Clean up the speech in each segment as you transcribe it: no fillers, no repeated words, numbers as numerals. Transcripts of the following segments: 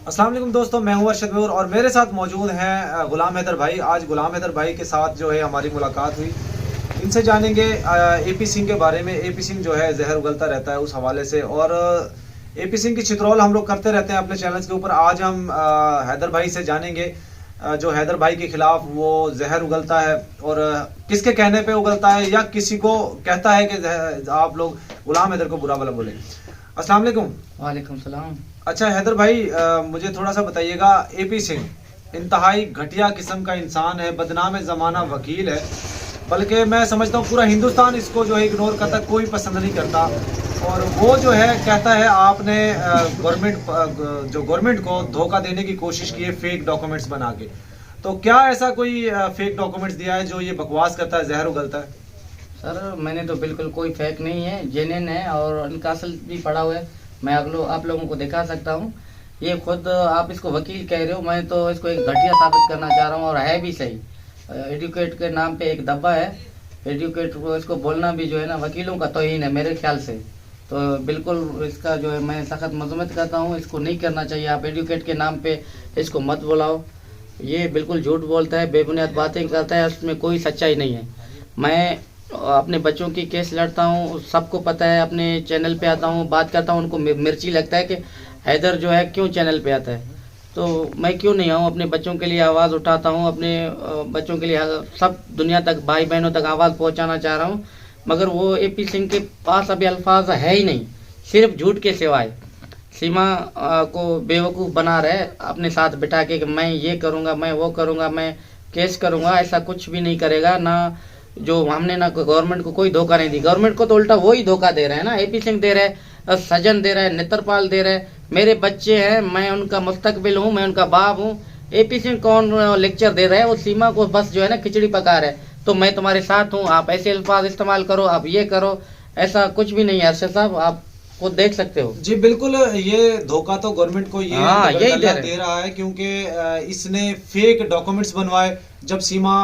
अस्सलाम वालेकुम दोस्तों, मैं हूं अरशद नूर और मेरे साथ मौजूद हैं गुलाम हैदर भाई। आज गुलाम हैदर भाई के साथ जो है हमारी मुलाकात हुई। इनसे जानेंगे एपी सिंह के बारे में। एपी सिंह जो है जहर उगलता रहता है उस हवाले से, और एपी सिंह की चित्रौल हम लोग करते रहते हैं अपने चैनल्स के ऊपर। आज हम हैदर भाई से जानेंगे जो हैदर भाई के खिलाफ वो जहर उगलता है, और किसके कहने पे उगलता है या किसी को कहता है कि आप लोग गुलाम हैदर को बुरा भला बोले। अस्सलाम वालेकुम। वालेकुम सलाम। अच्छा हैदर भाई, मुझे थोड़ा सा बताइएगा। एपी सिंह इंतहाई घटिया किस्म का इंसान है, बदनाम ज़माना वकील है, बल्कि मैं समझता हूँ पूरा हिंदुस्तान इसको जो है इग्नोर करता, कोई पसंद नहीं करता। और वो जो है कहता है आपने गवर्नमेंट को धोखा देने की कोशिश की है फेक डॉक्यूमेंट्स बना के। तो क्या ऐसा कोई फेक डॉक्यूमेंट्स दिया है जो ये बकवास करता है, जहर उगलता है? सर मैंने तो बिल्कुल कोई फेक नहीं है, जेन्युइन है और इनका असल भी पड़ा हुआ है। मैं आप लोगों को दिखा सकता हूँ। ये खुद आप इसको वकील कह रहे हो, मैं तो इसको एक घटिया साबित करना चाह रहा हूँ, और है भी सही। एडुकेट के नाम पे एक दब्बा है। एडुकेट को इसको बोलना भी जो है ना वकीलों का तौहीन है मेरे ख्याल से। तो बिल्कुल इसका जो है मैं सख्त मजम्मत करता हूँ, इसको नहीं करना चाहिए। आप एडुकेट के नाम पे इसको मत बुलाओ। ये बिल्कुल झूठ बोलता है, बेबुनियाद बातें करता है, उसमें कोई सच्चाई नहीं है। मैं अपने बच्चों की केस लड़ता हूँ, सबको पता है। अपने चैनल पे आता हूँ, बात करता हूँ, उनको मिर्ची लगता है कि हैदर जो है क्यों चैनल पे आता है। तो मैं क्यों नहीं आऊँ, अपने बच्चों के लिए आवाज़ उठाता हूँ, अपने बच्चों के लिए सब दुनिया तक, भाई बहनों तक आवाज़ पहुँचाना चाह रहा हूँ। मगर वो एपी सिंह के पास अभी अल्फाज है ही नहीं, सिर्फ झूठ के सिवाय। सीमा को बेवकूफ़ बना रहे अपने साथ बिठा के कि मैं ये करूँगा, मैं वो करूँगा, मैं केस करूँगा। ऐसा कुछ भी नहीं करेगा। ना जो हमने ना गवर्नमेंट को कोई धोखा नहीं दी, गवर्नमेंट को तो उल्टा वो ही धोखा दे रहे हैं ना। एपी सिंह दे रहे हैं, सजन दे रहे हैं, नेत्रपाल दे रहे हैं। मेरे बच्चे हैं, मैं उनका मुस्तकबिल हूँ, मैं उनका बाप हूँ। एपी सिंह कौन लेक्चर दे रहे हैं? वो सीमा को बस जो है ना खिचड़ी पका रहे हैं। तो मैं तुम्हारे साथ हूँ, आप ऐसे अल्फाज इस्तेमाल करो, आप ये करो। ऐसा कुछ भी नहीं है अरशद साहब, आप को देख सकते हो। जी बिल्कुल, ये धोखा तो गवर्नमेंट को ये यही दे रहा है, क्योंकि इसने फेक डॉक्यूमेंट्स बनवाए। जब सीमा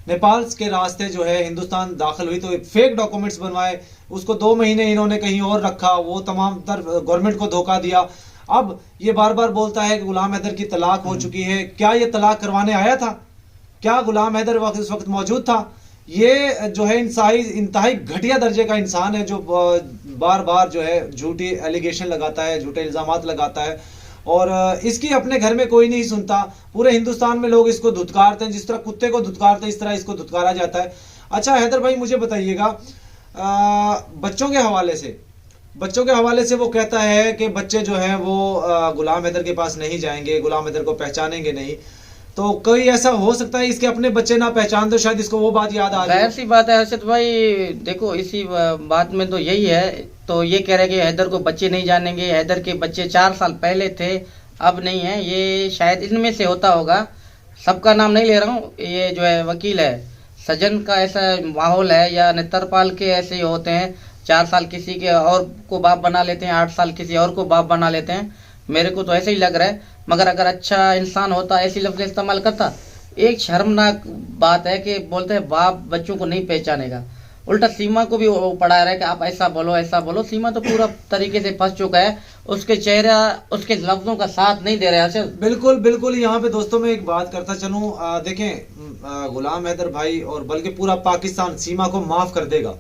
नेपाल के रास्ते जो है हिंदुस्तान दाखिल हुई तो फेक डॉक्यूमेंट्स बनवाए, उसको 2 महीने इन्होंने कहीं और रखा, वो तमाम तर गवर्नमेंट को धोखा दिया। अब ये बार बार बोलता है कि गुलाम हैदर की तलाक हो चुकी है। क्या ये तलाक करवाने आया था? क्या गुलाम हैदर उस वक्त मौजूद था? ये जो है इंतहाई घटिया दर्जे का इंसान है, जो बार बार जो है झूठी एलिगेशन लगाता है, झूठे इल्जामात लगाता है, और इसकी अपने घर में कोई नहीं सुनता। पूरे हिंदुस्तान में लोग इसको धुतकारते हैं, जिस तरह कुत्ते को धुतकारते हैं इस तरह इसको धुतकारा जाता है। अच्छा हैदर भाई, मुझे बताइएगा बच्चों के हवाले से वो कहता है कि बच्चे जो है वो गुलाम हैदर के पास नहीं जाएंगे, गुलाम हैदर को पहचानेंगे नहीं। तो कोई ऐसा हो सकता है इसके अपने बच्चे ना पहचान, तो शायद इसको वो बात याद आ जाए। जाहिर सी बात है अरशद भाई, देखो इसी बात में तो यही है। तो ये कह रहे कि हैदर को बच्चे नहीं जानेंगे, हैदर के बच्चे 4 साल पहले थे, अब नहीं है। ये शायद इनमें से होता होगा, सबका नाम नहीं ले रहा हूँ। ये जो है वकील है, सजन का ऐसा माहौल है, या नेत्रपाल के ऐसे ही होते हैं। 4 साल किसी के और को बाप बना लेते हैं, 8 साल किसी और को बाप बना लेते हैं। मेरे को तो ऐसे ही लग रहा है। मगर अगर अच्छा इंसान होता ऐसी लफ्ज़ इस्तेमाल करता। एक शर्मनाक बात है कि बोलते हैं बाप बच्चों को नहीं पहचानेगा। उल्टा सीमा को भी वो पढ़ा रहा है कि आप ऐसा बोलो, ऐसा बोलो। सीमा तो पूरा तरीके से फंस चुका है, उसके चेहरा उसके लफ्जों का साथ नहीं दे रहा है। बिल्कुल बिल्कुल। यहाँ पे दोस्तों मैं एक बात करता चलूँ, देखें गुलाम हैदर भाई और बल्कि पूरा पाकिस्तान सीमा को माफ कर देगा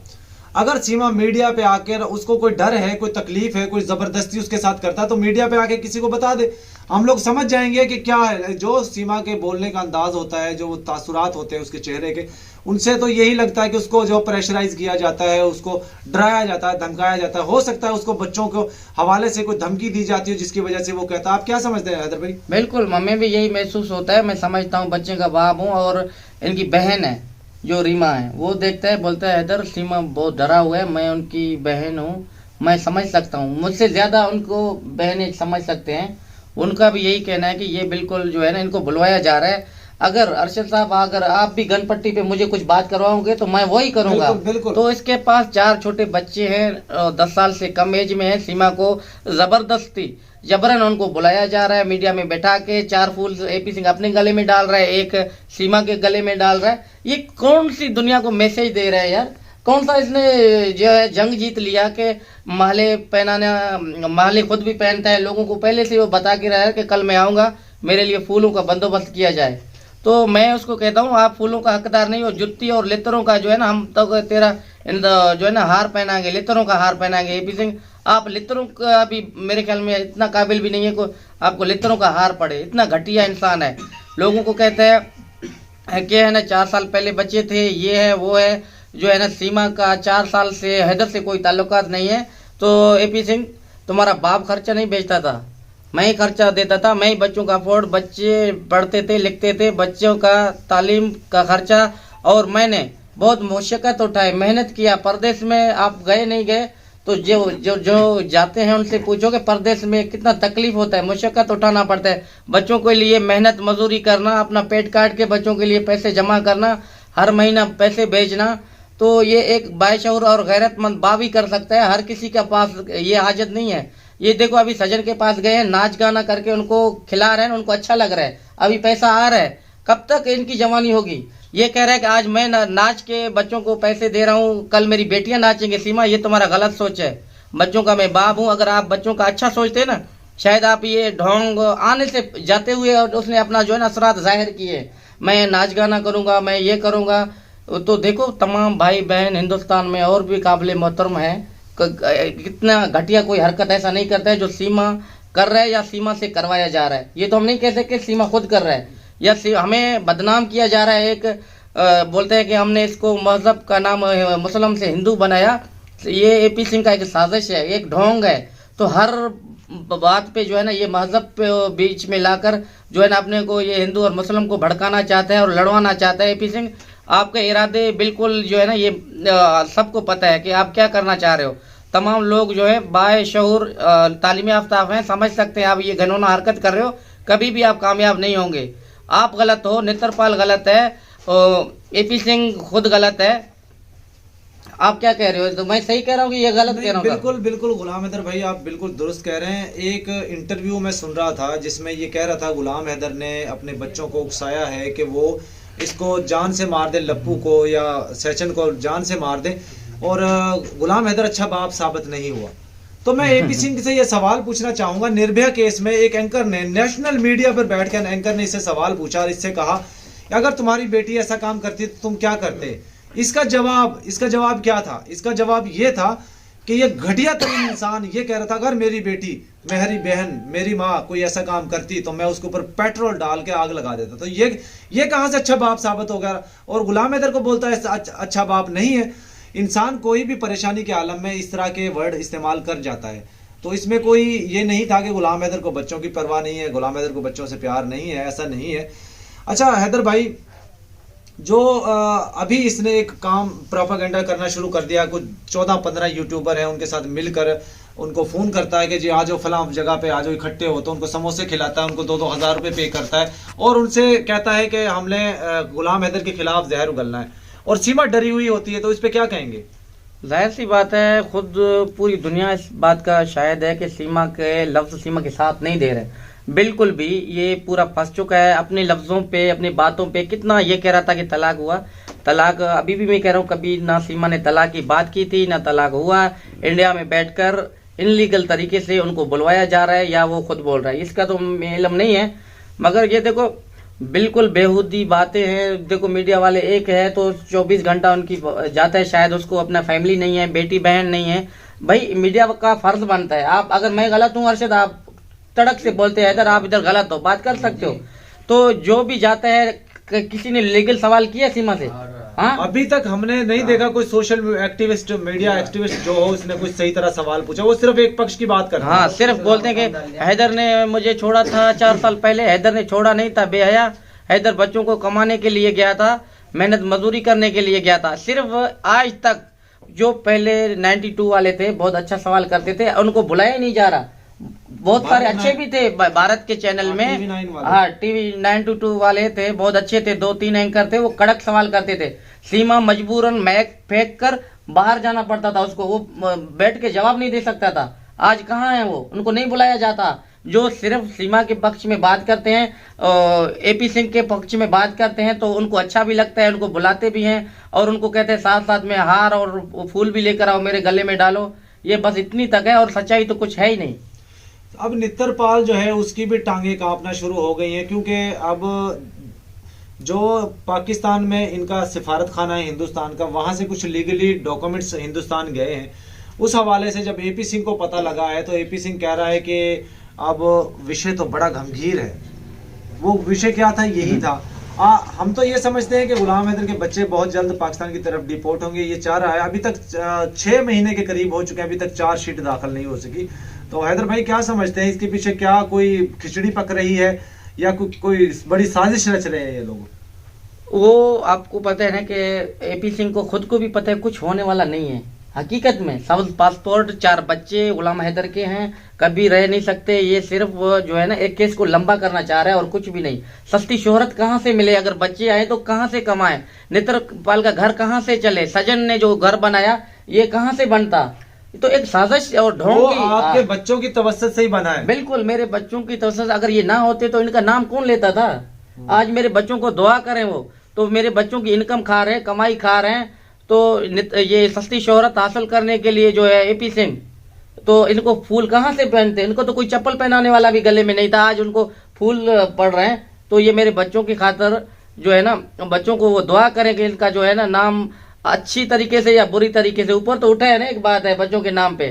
अगर सीमा मीडिया पे आकर, उसको कोई डर है, कोई तकलीफ है, कोई जबरदस्ती उसके साथ करता है, तो मीडिया पे आके किसी को बता दे, हम लोग समझ जाएंगे कि क्या है। जो सीमा के बोलने का अंदाज होता है, जो तासुरात होते हैं उसके चेहरे के, उनसे तो यही लगता है कि उसको जो प्रेशराइज किया जाता है, उसको डराया जाता है, धमकाया जाता है। हो सकता है उसको बच्चों को हवाले से कोई धमकी दी जाती है जिसकी वजह से वो कहता है। आप क्या समझते हैं हैदर भाई? बिल्कुल, हमें भी यही महसूस होता है। मैं समझता हूँ, बच्चे का बाप हूँ, और इनकी बहन है जो रीमा है, वो देखता है, बोलता है हैदर सीमा बहुत डरा हुआ है, मैं उनकी बहन हूँ, मैं समझ सकता हूँ। मुझसे ज़्यादा उनको बहनें समझ सकते हैं। उनका भी यही कहना है कि ये बिल्कुल जो है ना इनको बुलवाया जा रहा है। अगर अरशद साहब, अगर आप भी गन पट्टी पे मुझे कुछ बात करवाओगे तो मैं वही करूँगा। बिल्कुल। तो इसके पास 4 छोटे बच्चे हैं, 10 साल से कम एज में है। सीमा को ज़बरदस्ती जबरन उनको बुलाया जा रहा है, मीडिया में बैठा के 4 फूल एपी सिंह अपने गले में डाल रहा है, एक सीमा के गले में डाल रहा है। ये कौन सी दुनिया को मैसेज दे रहा है यार? कौन सा इसने जो है जंग जीत लिया कि माले पहनाना, माले खुद भी पहनता है, लोगों को पहले से वो बता के रहा है कि कल मैं आऊँगा, मेरे लिए फूलों का बंदोबस्त किया जाए। तो मैं उसको कहता हूँ आप फूलों का हकदार नहीं हो, जुत्ती और लेतरों का जो है ना, हम तो तेरा जो है ना हार पहनाएंगे, लेतरों का हार पहनाएंगे। एपी सिंह आप लेतरों का भी मेरे ख्याल में इतना काबिल भी नहीं है को आपको लेतरों का हार पड़े, इतना घटिया इंसान है। लोगों को कहते हैं कि है ना 4 साल पहले बचे थे, ये है वो है, जो है ना सीमा का 4 साल से हैदर से कोई ताल्लुकात नहीं है। तो एपी सिंह तुम्हारा बाप खर्चा नहीं बेचता था, मैं ही खर्चा देता था, मैं ही बच्चों का अफोर्ड, बच्चे पढ़ते थे लिखते थे, बच्चों का तालीम का खर्चा, और मैंने बहुत मुशक्कत उठाई, मेहनत किया। परदेश में आप गए नहीं गए तो जो जो जो जाते हैं उनसे पूछो कि परदेश में कितना तकलीफ होता है, मुशक्कत उठाना पड़ता है, बच्चों के लिए मेहनत मजदूरी करना, अपना पेट काट के बच्चों के लिए पैसे जमा करना, हर महीना पैसे भेजना। तो ये एक बाशऊर और गैरतमंद बाप ही कर सकता है, हर किसी के पास ये हाजत नहीं है। ये देखो अभी सजन के पास गए हैं, नाच गाना करके उनको खिला रहे हैं, उनको अच्छा लग रहा है, अभी पैसा आ रहा है, कब तक इनकी जवानी होगी। ये कह रहा है कि आज मैं नाच के बच्चों को पैसे दे रहा हूँ, कल मेरी बेटियां नाचेंगे। सीमा ये तुम्हारा गलत सोच है, बच्चों का मैं बाप हूँ, अगर आप बच्चों का अच्छा सोचते ना, शायद आप ये ढोंग आने से जाते हुए और उसने अपना जो है ना असरात जाहिर किए, मैं नाच गाना करूँगा, मैं ये करूँगा। तो देखो तमाम भाई बहन हिंदुस्तान में और भी काबिल मोहतरम है, कितना घटिया कोई हरकत ऐसा नहीं करता है जो सीमा कर रहा है या सीमा से करवाया जा रहा है। ये तो हम नहीं कहते कि सीमा खुद कर रहा है या हमें बदनाम किया जा रहा है। एक बोलते हैं कि हमने इसको मजहब का नाम मुस्लिम से हिंदू बनाया, ये एपी सिंह का एक साजिश है, एक ढोंग है। तो हर बात पे जो है ना ये मजहब पे बीच में लाकर जो है ना अपने को ये हिंदू और मुस्लिम को भड़काना चाहता है और लड़वाना चाहता है। एपी सिंह आपके इरादे बिल्कुल जो है ना ये सबको पता है कि आप क्या करना चाह रहे हो। तमाम लोग जो है बाशऊर तालीम याफ्ता हैं, समझ सकते हैं आप ये घिनौना हरकत कर रहे हो, कभी भी आप कामयाब नहीं होंगे। आप गलत हो, नेत्रपाल गलत है, एपी सिंह खुद गलत है। आप क्या कह रहे हो? तो मैं सही कह रहा हूँ कि ये गलत कह रहा हूँ? बिल्कुल बिल्कुल गुलाम हैदर भाई आप बिल्कुल दुरुस्त कह रहे हैं। एक इंटरव्यू में सुन रहा था जिसमें ये कह रहा था गुलाम हैदर ने अपने बच्चों को उकसाया है कि वो इसको जान से मार दे, लप्पू को या सचिन को जान से मार दे, और गुलाम हैदर अच्छा बाप साबित नहीं हुआ। तो मैं एपी सिंह से ये सवाल पूछना चाहूंगा, निर्भया केस में एक एंकर ने नेशनल मीडिया पर बैठकर एंकर ने इससे सवाल पूछा और इससे कहा अगर तुम्हारी बेटी ऐसा काम करती तो तुम क्या करते। इसका जवाब क्या था? इसका जवाब ये था कि ये घटिया तरीन इंसान ये कह रहा था अगर मेरी बेटी, मेरी बहन, मेरी माँ कोई ऐसा काम करती तो मैं उसके ऊपर पेट्रोल डाल के आग लगा देता। तो ये कहां से अच्छा बाप साबित हो गया? और गुलाम हैदर को बोलता है अच्छा बाप नहीं है। इंसान कोई भी परेशानी के आलम में इस तरह के वर्ड इस्तेमाल कर जाता है। तो इसमें कोई ये नहीं था कि गुलाम हैदर को बच्चों की परवाह नहीं है, गुलाम हैदर को बच्चों से प्यार नहीं है, ऐसा नहीं है। अच्छा हैदर भाई, जो अभी इसने एक काम प्रोपागेंडा करना शुरू कर दिया, कुछ 14-15 यूट्यूबर हैं उनके साथ मिलकर उनको फोन करता है कि जी आ जाओ फलां जगह पे आ जाओ, इकट्ठे हो, तो उनको समोसे खिलाता है, उनको 2-2 हज़ार रुपये पे करता है और उनसे कहता है कि हमने गुलाम हैदर के खिलाफ जहर उगलना है, और सीमा डरी हुई होती है। तो इस पे क्या कहेंगे? जाहिर सी बात है, खुद पूरी दुनिया इस बात का शायद है कि सीमा के लफ्ज सीमा के साथ नहीं दे रहे बिल्कुल भी। ये पूरा फंस चुका है अपने लफ्जों पे, अपनी बातों पे। कितना ये कह रहा था कि तलाक हुआ, तलाक अभी भी मैं कह रहा हूँ, कभी ना सीमा ने तलाक की बात की थी ना तलाक हुआ। इंडिया में बैठकर इनलीगल तरीके से उनको बुलवाया जा रहा है या वो खुद बोल रहा है, इसका तो इल्म नहीं है। मगर ये देखो बिल्कुल बेहूदी बातें हैं। देखो मीडिया वाले एक है तो 24 घंटा उनकी जाता है, शायद उसको अपना फैमिली नहीं है, बेटी बहन नहीं है। भाई मीडिया का फर्ज बनता है, आप अगर मैं गलत हूँ अरशद, आप तड़क से बोलते हैं इधर आप इधर गलत हो, बात कर सकते हो। तो जो भी जाता है, किसी ने लीगल सवाल किया सीमा से? हाँ, अभी तक हमने नहीं देखा कोई सोशल एक्टिविस्ट, मीडिया एक्टिविस्ट जो हो उसने कुछ सही तरह सवाल पूछा। वो सिर्फ एक पक्ष की बात करते हैं। हाँ, सिर्फ बोलते हैं कि हैदर ने मुझे छोड़ा था 4 साल पहले। हैदर ने छोड़ा नहीं था, बेहया। हैदर बच्चों को कमाने के लिए गया था, मेहनत मजदूरी करने के लिए गया था। सिर्फ आज तक जो पहले 92 वाले थे बहुत अच्छा सवाल करते थे, उनको बुलाया नहीं जा रहा। बहुत सारे अच्छे भी थे भारत के चैनल में। हाँ, टीवी 922 वाले थे, बहुत अच्छे थे, 2-3 एंकर थे, वो कड़क सवाल करते थे। सीमा मजबूरन मैक फेंक कर बाहर जाना पड़ता था उसको, वो बैठ के जवाब नहीं दे सकता था। आज कहाँ है वो? उनको नहीं बुलाया जाता। जो सिर्फ सीमा के पक्ष में बात करते हैं, एपी सिंह के पक्ष में बात करते हैं, तो उनको अच्छा भी लगता है, उनको बुलाते भी हैं और उनको कहते हैं साथ साथ में हार और फूल भी लेकर आओ, मेरे गले में डालो। ये बस इतनी तक है और सच्चाई तो कुछ है ही नहीं। अब नित्तरपाल जो है उसकी भी टांगे कांपना शुरू हो गई हैं, क्योंकि अब जो पाकिस्तान में इनका सिफारत खाना है हिंदुस्तान का, वहां से कुछ लीगली डॉक्यूमेंट्स हिंदुस्तान गए हैं। उस हवाले से जब एपी सिंह को पता लगा है तो एपी सिंह कह रहा है कि अब विषय तो बड़ा गंभीर है। वो विषय क्या था? यही था। हम तो ये समझते हैं कि गुलाम हैदर के बच्चे बहुत जल्द पाकिस्तान की तरफ डिपोर्ट होंगे, ये चाह रहा है। अभी तक 6 महीने के करीब हो चुके हैं, अभी तक चार्जशीट दाखिल नहीं हो सकी। तो हैदर भाई क्या समझते हैं, इसके पीछे क्या कोई खिचड़ी पक रही है या कोई बड़ी साजिश रच रहे हैं ये लोग? वो आपको पता है ना कि एपी सिंह को खुद को भी पता है कुछ होने वाला नहीं है। हकीकत में सब पासपोर्ट 4 बच्चे गुलाम हैदर के हैं, कभी रह नहीं सकते। ये सिर्फ जो है ना एक केस को लंबा करना चाह रहा है और कुछ भी नहीं। सस्ती शोहरत कहाँ से मिले? अगर बच्चे आए तो कहाँ से कमाए? नेत्रपाल का घर कहाँ से चले? सजन ने जो घर बनाया ये कहाँ से बनता? तो एक साजिश और ढोंग की आपके बच्चों की तवज्जुह से ही बना है। बिल्कुल, मेरे बच्चों की तवज्जुह। अगर ये ना होते तो इनका नाम कौन लेता था? आज मेरे बच्चों को दुआ करें, वो तो मेरे बच्चों की इनकम खा रहे हैं, कमाई खा रहे हैं। तो ये सस्ती शोहरत हासिल करने के लिए जो है एपी सिंह, तो इनको फूल कहाँ से पहनते? इनको तो कोई चप्पल पहनाने वाला भी गले में नहीं था, आज उनको फूल पड़ रहे हैं। तो ये मेरे बच्चों की खातिर जो है ना, बच्चों को वो दुआ करें कि इनका जो है ना नाम अच्छी तरीके से या बुरी तरीके से ऊपर तो उठा है ना, एक बात है बच्चों के नाम पे।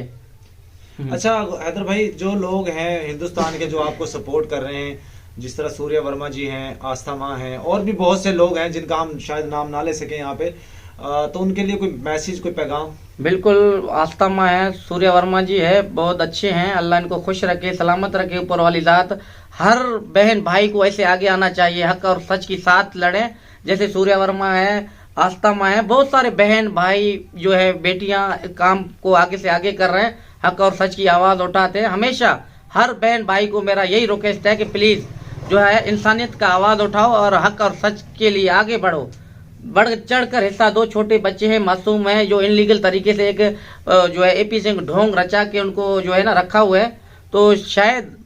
अच्छा हैदर भाई, जो लोग हैं हिंदुस्तान के जो आपको सपोर्ट कर रहे हैं, जिस तरह सूर्या वर्मा जी हैं, आस्था माँ हैं, और भी बहुत से लोग हैं जिनका हम शायद नाम ना ले सके यहाँ पे, तो उनके लिए कोई मैसेज, कोई पैगाम? बिल्कुल, आस्था माँ है, सूर्या वर्मा जी है, बहुत अच्छे हैं। अल्लाह इनको खुश रखे, सलामत रखे ऊपर वाली जात। हर बहन भाई को ऐसे आगे आना चाहिए, हक और सच की साथ लड़े। जैसे सूर्या वर्मा है, आस्था माँ है, बहुत सारे बहन भाई जो है, बेटियां काम को आगे से आगे कर रहे हैं, हक और सच की आवाज उठाते हैं। हमेशा हर बहन भाई को मेरा यही रिक्वेस्ट है कि प्लीज जो है इंसानियत का आवाज उठाओ और हक और सच के लिए आगे बढ़ो, बढ़ चढ़ कर हिस्सा दो। छोटे बच्चे हैं, मासूम हैं, जो इनलीगल तरीके से एक जो है एपी सिंह ढोंग रचा के उनको जो है ना रखा हुआ है। तो शायद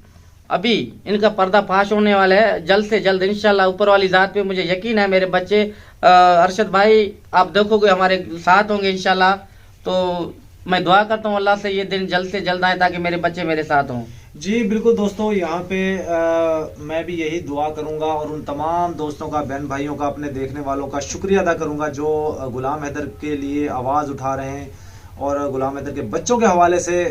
अभी इनका पर्दाफाश होने वाला है जल्द से जल्द इंशाल्लाह। ऊपर वाली जात पे मुझे यकीन है। मेरे बच्चे अरशद भाई आप देखोगे हमारे साथ होंगे इंशाल्लाह। तो मैं दुआ करता हूँ अल्लाह से ये दिन जल्द से जल्द आए ताकि मेरे बच्चे मेरे साथ हों। जी बिल्कुल दोस्तों, यहाँ पे मैं भी यही दुआ करूंगा और उन तमाम दोस्तों का, बहन भाइयों का, अपने देखने वालों का शुक्रिया अदा करूंगा जो गुलाम हैदर के लिए आवाज़ उठा रहे हैं और गुलाम हैदर के बच्चों के हवाले से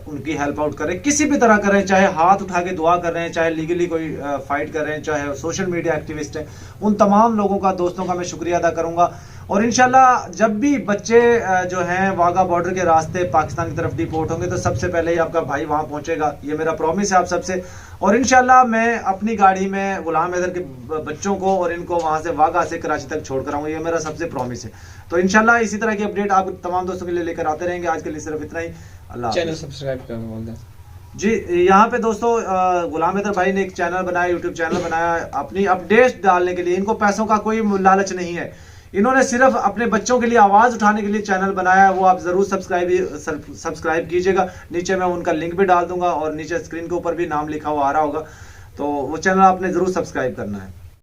उनकी हेल्प आउट करें, किसी भी तरह करें, चाहे हाथ उठा के दुआ कर रहे हैं, चाहे लीगली कोई फाइट कर रहे हैं, चाहे सोशल मीडिया एक्टिविस्ट हैं। उन तमाम लोगों का, दोस्तों का मैं शुक्रिया अदा करूंगा। और इंशाल्लाह जब भी बच्चे जो हैं वाघा बॉर्डर के रास्ते पाकिस्तान की तरफ डिपोर्ट होंगे तो सबसे पहले ही आपका भाई वहां पहुंचेगा, ये मेरा प्रॉमिस है आप सबसे। और इंशाल्लाह मैं अपनी गाड़ी में गुलाम हैदर के बच्चों को और इनको वहां से वाघा से कराची तक छोड़ कर आऊंगा, ये मेरा सबसे प्रॉमिस है। तो इंशाल्लाह इसी तरह की अपडेट आप तमाम दोस्तों के लिए लेकर आते रहेंगे। आज के लिए सिर्फ इतना ही। अल्लाह। चैनल सब्सक्राइब करना बोल दें जी। यहाँ पे दोस्तों गुलाम हैदर भाई ने एक चैनल बनाया, यूट्यूब चैनल बनाया अपनी अपडेट डालने के लिए। इनको पैसों का कोई लालच नहीं है, इन्होंने सिर्फ अपने बच्चों के लिए आवाज उठाने के लिए चैनल बनाया है। वो आप जरूर सब्सक्राइब कीजिएगा। नीचे मैं उनका लिंक भी डाल दूंगा और नीचे स्क्रीन के ऊपर भी नाम लिखा हुआ आ रहा होगा, तो वो चैनल आपने जरूर सब्सक्राइब करना है।